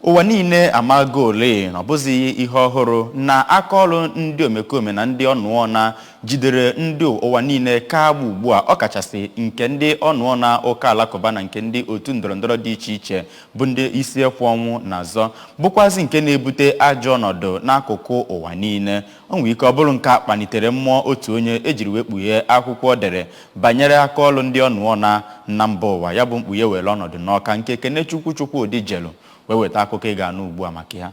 ụwa niile amago ole na ọbụzi ihe ọhụrụ na akaọlụ ndị omekome na ndị ọnụọna jidere ndị ụwa niile ka agba ugbu a ọkachasị nke ndị ọnụọna ụka alakụba na nke ndị otu ndọrọndọrọ dị iche iche bụ ndị isi ekwe ọnwụ n'azọ bụkwazị nke na-ebute ajọ ọnọdụ n'akụkụ ụwa niile. O nwere ike ọ bụrụ nke a kpalitere mmụọ otu onye ejiri wee kpughe akwụkwọ dere banyere akaọlụ ndị ọnụọna na mba ụwa. Ya bụ mkpughe were ọnọdụ n'Ọka nke Kenechukwu Chukwudị jelu wee weta akụkọ ị ga-anụ ugbu a maka ya.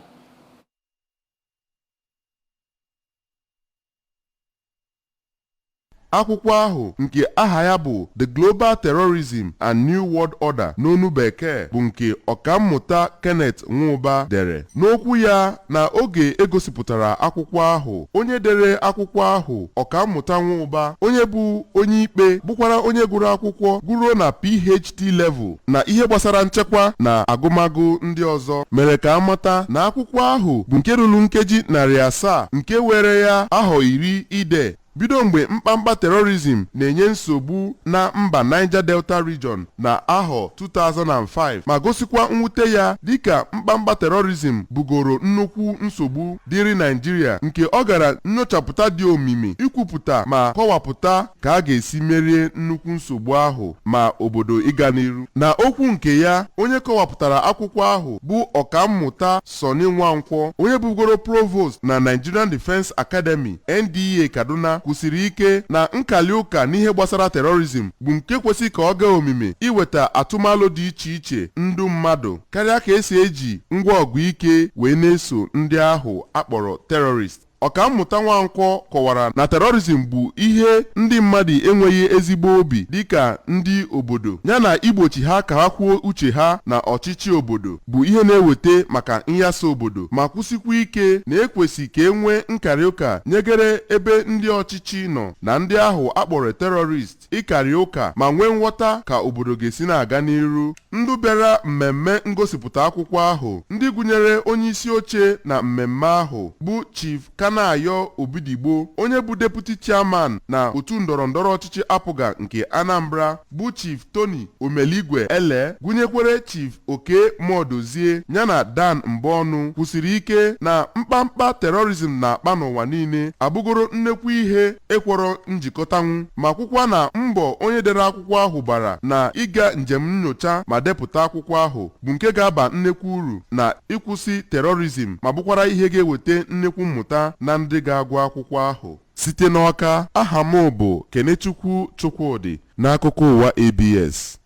Akwụkwọ ahụ nke aha ya bụ The Global Terrorism and New World Order n'onu bekee bụ nke ọkammụta Kenneth Nwụba dere. N'okwu ya na oge egosipụtara akwụkwọ ahụ, onye dere akwụkwọ ahụ, ọkammụta Nwụba, onye bụ onye ikpe bụkwara onye gụrụ akwụkwọ guruo na PhD level na ihe gbasara nchekwa na agụmagụ ndị ọzọ, mere ka amata na akwụkwọ ahụ bụ nke ruru nkeji 700 nke were ya ahọ 10 ide bido mgbe mkpamkpa terrorism na-enye nsogbu na mba Niger Delta region na ahọ 2005 ma gosikwa mwute ya dịka mkpamkpa terrorism bugoro nnukwu nsogbu dịrị Nigeria, nke ọ gara nyochapụta dị omimi ikwupụta ma kọwapụta ka a ga-esi merie nnukwu nsogbu ahụ ma obodo ịga n'iru. Na okwu nke ya, onye kọwapụtara akwụkwọ ahụ bụ ọkammụta Soni Nwankwọ, onye bugoro provost na Nigerian Defense Academy NDA Kaduna, kwusiri ike na nkali ụka n'ihe gbasara terrorism bụ nke kwesị ka ọ gaa omimi iweta atụmalụ dị iche iche ndụ mmadụ karịa ka esi eji ngwa ọgụ ike wee na-eso ndị ahụ akpọrọ terrorist. Ọkammụta Nwankwọ kọwara na terrorism bụ ihe ndị mmadụ enweghị ezigbo obi dịka ndị obodo yana igbochi ha ka ha kwuo uche ha na ọchịchị obodo bụ ihe na-eweta maka nyasa obodo, ma kwụsịkwa ike na ekwesị ka enwee nkari ụka nyegere ebe ndị ọchịchị nọ na ndị ahụ akpọrọ terrorist ịkarị ụka ma nwee nghọta ka obodo ga-esi na-aga n'iru. Ndụ bịara mmemme ngosipụta akwụkwọ ahụ, ndị gụnyere onye isi oche na mmemme ahụ bụ Chief Kanayo Obidigbo, onye bụ deputy chairman na otu ndọrọndọrọ ọchịchị apụga nke Anambra bụ Chief Tony Omeligwe Ele, gụnyekwere Chief Oke Modozie yana Dan Mbọnụ, kwusiri ike na mkpamkpa terrorism na-akpa n'ụwa niile abụgoro nnekwu ihe ekwọrọ njikọtanwu, ma kwukwa na mbọ onye dere akwụkwọ ahụ bara na ịga njem nnyocha ma depụta akwụkwọ ahụ bụ nke ga-aba nnekwu uru na ịkwụsị terrorism ma bụkwara ihe ga-eweta nnekwu mmụta na ndị ga-agụ akwụkwọ ahụ. Site n'Ọka, aha m bụ Kenechukwu Chukwudị n'akụkọ ụwa ABS.